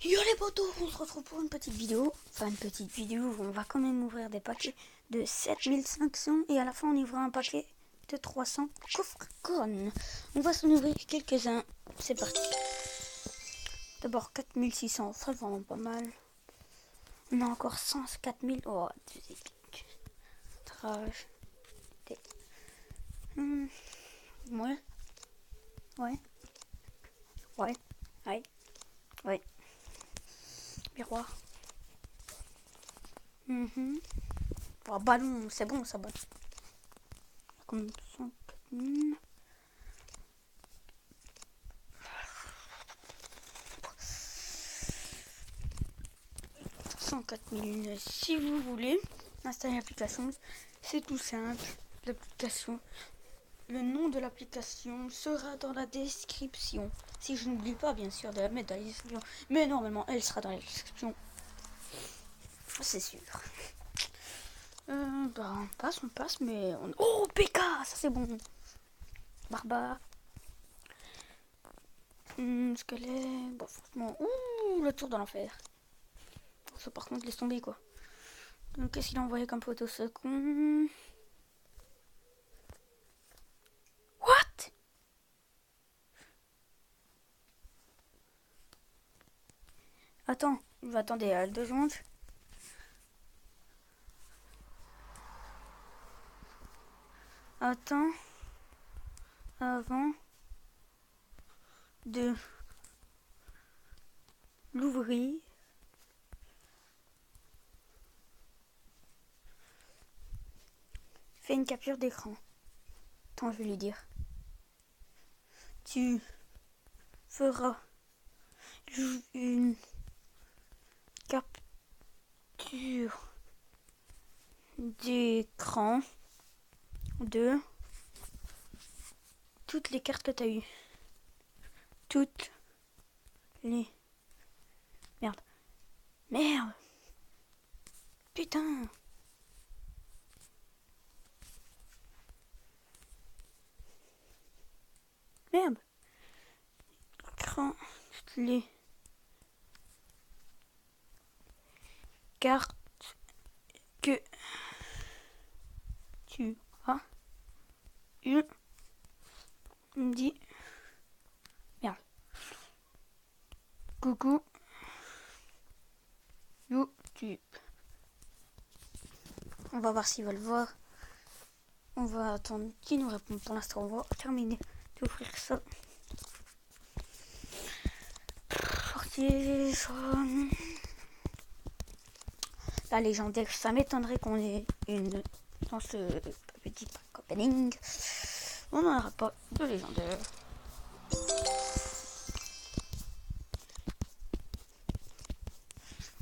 Yo les potos, on se retrouve pour une petite vidéo. Enfin une petite vidéo où on va quand même ouvrir des paquets de 7500 et à la fin on ouvrira un paquet de 300 coffres con. On va s'en ouvrir quelques-uns. C'est parti. D'abord 4600, ça vraiment pas mal. On a encore 100, 4000. Oh, trash. Ouais. Ouais. Ouais. Ouais. Ouais. Miroir. Oh, ballon, c'est bon ça, ballon. Comme 104 000. 104 000. Si vous voulez installer l'application, c'est tout simple. L'application, le nom de l'application sera dans la description. Si je n'oublie pas, bien sûr, de la mettre dans la description. Mais normalement, elle sera dans la description. C'est sûr. On passe, mais on... Oh, PK, ça c'est bon. Barbare. Squelette. Bon, franchement, ouh, le tour de l'enfer. Ça, par contre, laisse tomber, quoi. Donc, qu'est-ce qu'il a envoyé comme photo, ce con? What? Attends, attendez, 2 secondes. Attends, avant de l'ouvrir, fais une capture d'écran. Attends, je vais lui dire. Tu feras une capture d'écran de toutes les cartes que tu as eues. Toutes les... Merde. Merde. Putain. Merde. Écran, toutes les cartes que tu as eues. Dis. Merde. Coucou. YouTube. On va voir s'ils veulent voir. On va attendre qu'ils nous répondent. Pour l'instant, on va terminer d'ouvrir ça. Sortir ça. La légendaire, ça m'étonnerait qu'on ait une dans ce petit pack opening. On n'en aura pas de légendaire.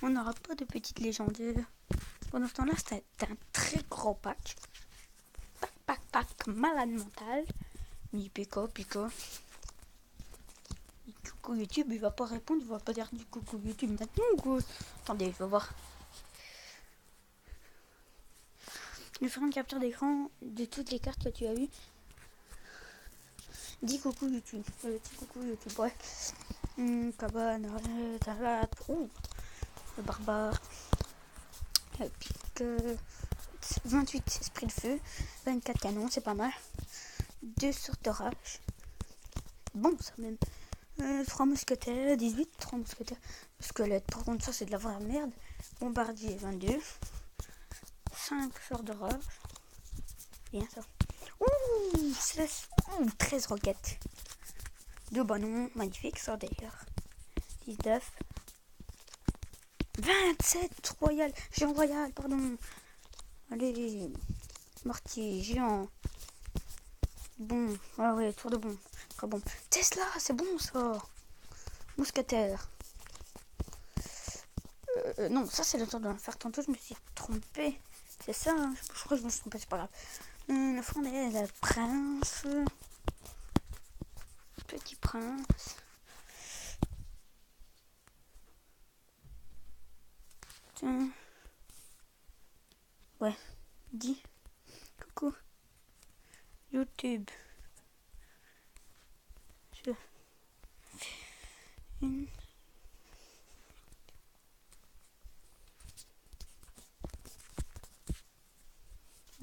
On n'aura pas de petite légendaire. Pendant ce temps-là, c'est un très gros pack. Pack malade mental. Ni Pika. Coucou YouTube, il va pas répondre, il va pas dire du coucou YouTube maintenant ou quoi? Attendez, je vais voir. Je ferai une capture d'écran de toutes les cartes que tu as eues. Dis coucou YouTube. Dis coucou YouTube, ouais. Cabane, le barbare. Pique. 28 esprits de feu. 24 canons, c'est pas mal. 2 sortes de rage. Bon, ça même. 3 mousquetaires, 18, 3 mousquetaires. Squelette, par contre, ça c'est de la vraie merde. Bombardier, 22. 5 sorts de rage. Bien ça. Ouh, 16, 13 roquettes. 2 ballons, magnifique ça d'ailleurs. 19. 27 royal. Géant royal, pardon. Allez. Mortier, géant. Bon, ah ouais, tour de bon. Très bon. Tesla, c'est bon ça. Mousquetaire. Non, ça c'est le tour de l'enfer. Tantôt je me suis trompé. C'est ça, hein. Je crois que je me suis trompé, c'est pas grave. La fournaise, le prince. Petit prince. Tiens. Ouais, dis. Coucou. YouTube. Je fais une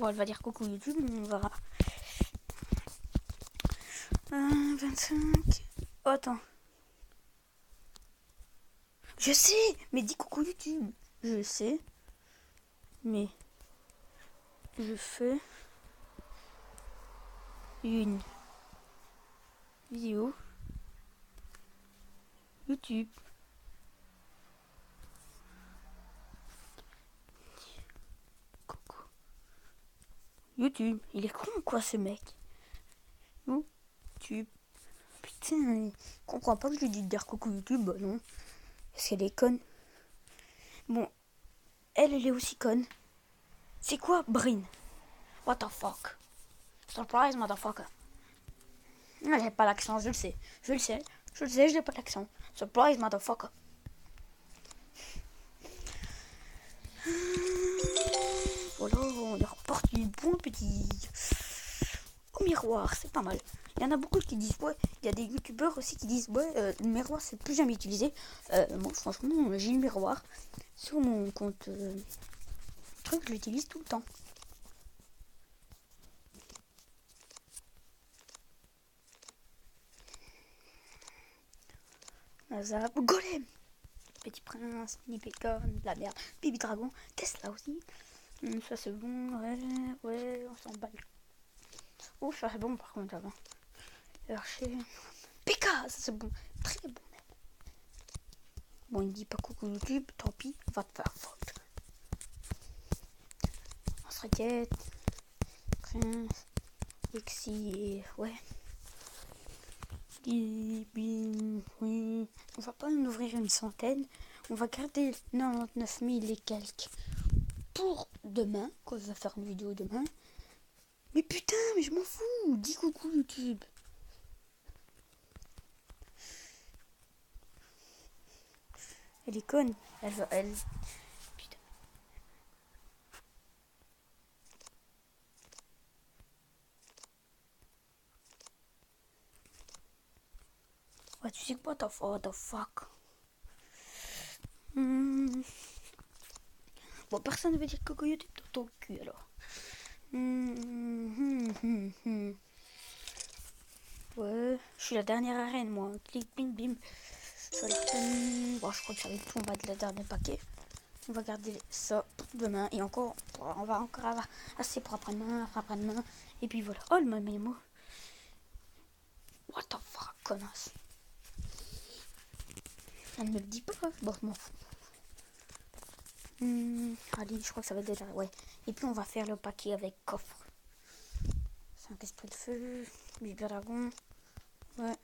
Bon, elle va dire coucou YouTube, on verra. 25. Oh, attends. Je sais, mais dis coucou YouTube. Je sais, mais je fais une vidéo YouTube. Coucou YouTube. Il est con quoi ce mec? YouTube. Putain, il comprend pas que je lui dis de dire coucou YouTube, bah non. Parce qu'elle est conne. Bon, elle est aussi conne. C'est quoi Brin? What the fuck? Surprise motherfucker. Non, j'ai pas l'accent, je le sais. Je n'ai pas l'accent. Surprise motherfucker. Voilà, on est reparti du bon petit au miroir, c'est pas mal. Il y en a beaucoup qui disent ouais, il y a des youtubeurs aussi qui disent ouais, le miroir c'est plus jamais utilisé. Moi franchement j'ai le miroir sur mon compte truc, je l'utilise tout le temps. Zap, Golem, Petit Prince, Mini Pécan, de la merde, Baby Dragon, Tesla aussi. Ça c'est bon, ouais, on s'en bat. Oh, ça c'est bon par contre avant. Archer. PK, ça c'est bon, très bon même. Bon, il dit pas coucou YouTube, tant pis, va te faire foutre. On se requête. Prince, Lexi, ouais. Oui. On va pas en ouvrir une centaine. On va garder 99 000 et quelques pour demain, quand je vais faire une vidéo demain. Mais putain, mais je m'en fous. Dis coucou YouTube. Elle est conne. Elle. Putain. Ouais, tu sais quoi, what the fuck. Bon, personne ne veut dire coucou YouTube dans ton cul alors. Ouais, je suis la dernière arène moi. Clic, bim, bim. Bon, je crois que ça va être tout. On va être le dernier paquet. On va garder ça pour demain. Et encore, on va encore avoir assez pour après-demain, Et puis voilà. Oh, le mémo. What the fuck, connasse. Elle ne me le dit pas. Bon, je m'en fous. Allez, je crois que ça va être déjà. Ouais. Et puis on va faire le paquet avec coffre. 5 esprits de feu. Baby Dragon. Ouais.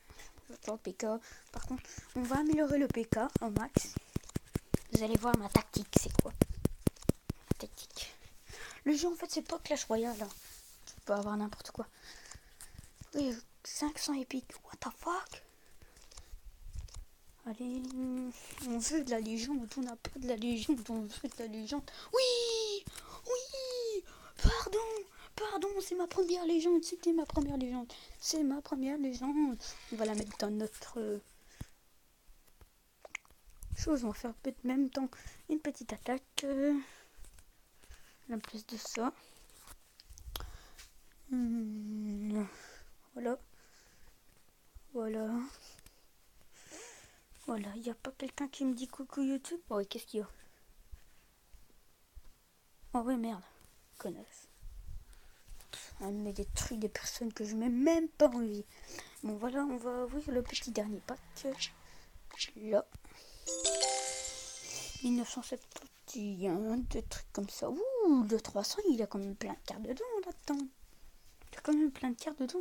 Le PK. Par contre, on va améliorer le PK au max. Vous allez voir ma tactique, c'est quoi? Ma tactique. Le jeu en fait c'est pas Clash Royale. Hein. Tu peux avoir n'importe quoi. Oui, 500 épiques. What the fuck? Allez, on veut de la légende, on n'a pas de la légende, on veut de la légende. Oui, oui, pardon, c'est ma première légende, c'était ma première légende. C'est ma première légende. On va la mettre dans notre chose, on va faire en même temps une petite attaque. La place de ça. Voilà, il n'y a pas quelqu'un qui me dit coucou YouTube. Oh, qu'est-ce qu'il y a? Oh ouais, merde, connasse. Elle met des trucs, des personnes que je n'ai même pas envie. Bon, voilà, on va ouvrir le petit dernier pack. Là. 1971, des trucs comme ça. Ouh, le 300, il a quand même plein de cartes dedans, là-dedans. Il a quand même plein de cartes dedans.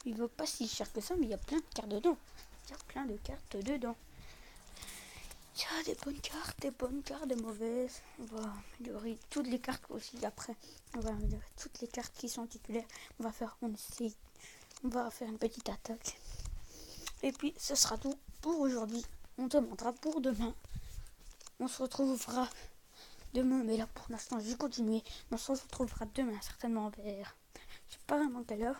Il vaut pas si cher que ça, mais il y a plein de cartes dedans. Il y a plein de cartes dedans. Il y a des bonnes cartes, des mauvaises. On va améliorer toutes les cartes aussi après. On va améliorer toutes les cartes qui sont titulaires. On va faire une petite attaque. Et puis ce sera tout pour aujourd'hui. On demandera pour demain. On se retrouvera demain, mais là pour l'instant je vais continuer. On se retrouvera demain certainement vers, je sais pas vraiment quelle heure.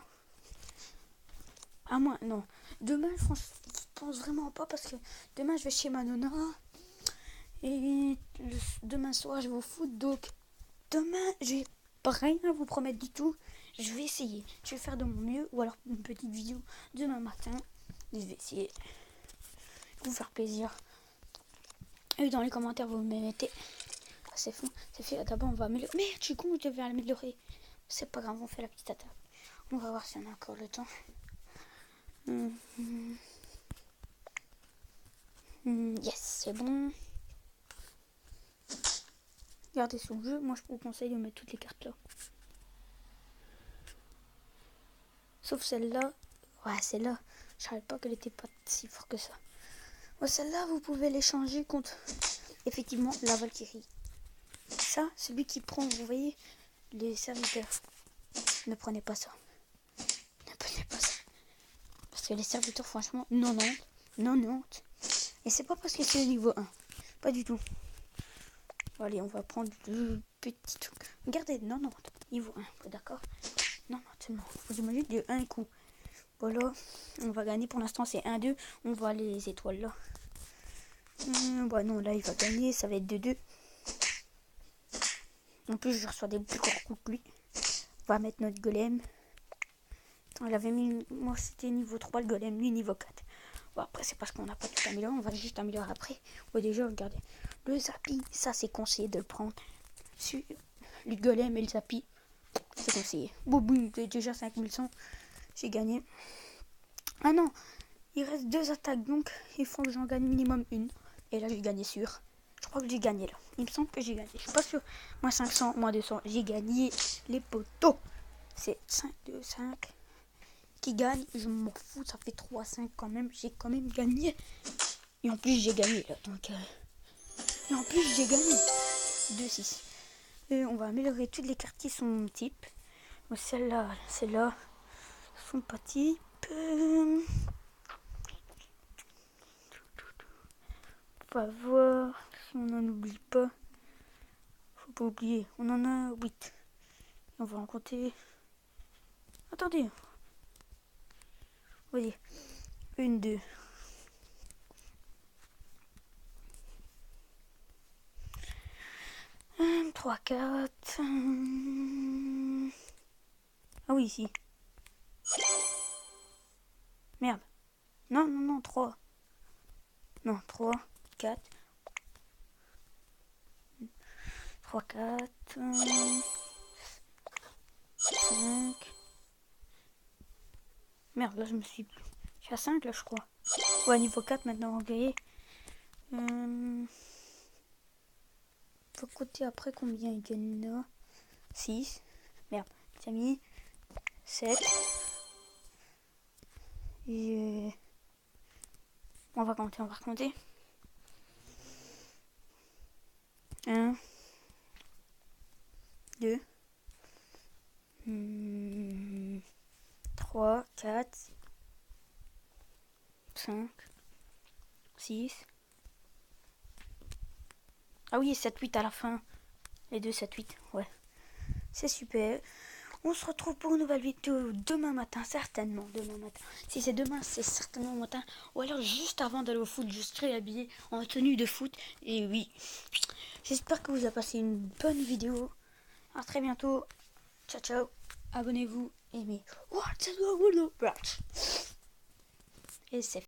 Moi non. Demain je pense vraiment pas parce que demain je vais chez ma nonna. Et demain soir, je vais au foot. Donc, demain, j'ai pas rien à vous promettre du tout. Je vais essayer. Je vais faire de mon mieux. Ou alors une petite vidéo demain matin. Je vais essayer de vous faire plaisir. Et dans les commentaires, vous me mettez. C'est fou. C'est fait. D'abord, on va améliorer. Merde, je suis con, je devais améliorer. C'est pas grave, on fait la petite attaque. On va voir si on a encore le temps. Yes, c'est bon. Regardez sur le jeu. Moi, je vous conseille de mettre toutes les cartes là. Sauf celle-là. Ouais, celle-là. Je savais pas qu'elle était pas si forte que ça. Ouais, celle-là, vous pouvez l'échanger contre, effectivement, la Valkyrie. Ça, celui qui prend, vous voyez, les serviteurs. Ne prenez pas ça. Ne prenez pas ça. Parce que les serviteurs, franchement, 90. Et c'est pas parce que c'est le niveau 1. Pas du tout. Allez, on va prendre le petit truc. Regardez, 90. Niveau 1, d'accord? 90 seulement. Vous imaginez de 1 coup. Voilà, on va gagner pour l'instant, c'est 1-2. On voit les étoiles là. Bah non, là il va gagner, ça va être 2-2. En plus, je reçois des plus gros coups que lui. On va mettre notre golem. Attends, il avait mis. Moi, c'était niveau 3 le golem, lui niveau 4. Bon, après, c'est parce qu'on n'a pas tout amélioré, on va juste améliorer après. Ouais, déjà, regardez. Le Zappy, ça c'est conseillé de le prendre. Le golem et le Zappy, c'est conseillé. Bon, boum, déjà 5100. J'ai gagné. Ah non, il reste 2 attaques, donc il faut que j'en gagne minimum une. Et là, j'ai gagné sûr. Je crois que j'ai gagné là. Il me semble que j'ai gagné. Je suis pas sûr. Moins 500, moins 200. J'ai gagné les poteaux. C'est 5, 2, 5 qui gagne. Je m'en fous. Ça fait 3, 5 quand même. J'ai quand même gagné. Et en plus, j'ai gagné là. Donc, et en plus, j'ai gagné. 2, 6. Et on va améliorer toutes les cartes qui sont type. Celle-là, celle-là sont pas type. On va voir si on n'en oublie pas. Faut pas oublier. On en a 8. On va en compter. Attendez. Voyez. 1, 2. 3, 4. Ah oui, ici. Merde. Non, 3. Non, 3, 4. 3, 4. 5. Merde, là je me suis... Je suis à 5 là je crois. Ouais, niveau 4 maintenant, vous voyez. Faut compter après combien il gagne là. 6. Merde, j'ai mis 7. Et... On va compter. 1. 2. 3, 4. 5. 6. Ah oui, 7, 8 à la fin. Les deux 7, 8, ouais. C'est super. On se retrouve pour une nouvelle vidéo demain matin, certainement demain matin. Si c'est demain, c'est certainement matin. Ou alors juste avant d'aller au foot, je serai habillé en tenue de foot. Et oui, j'espère que vous avez passé une bonne vidéo. À très bientôt. Ciao, ciao. Abonnez-vous. Aimez. Et c'est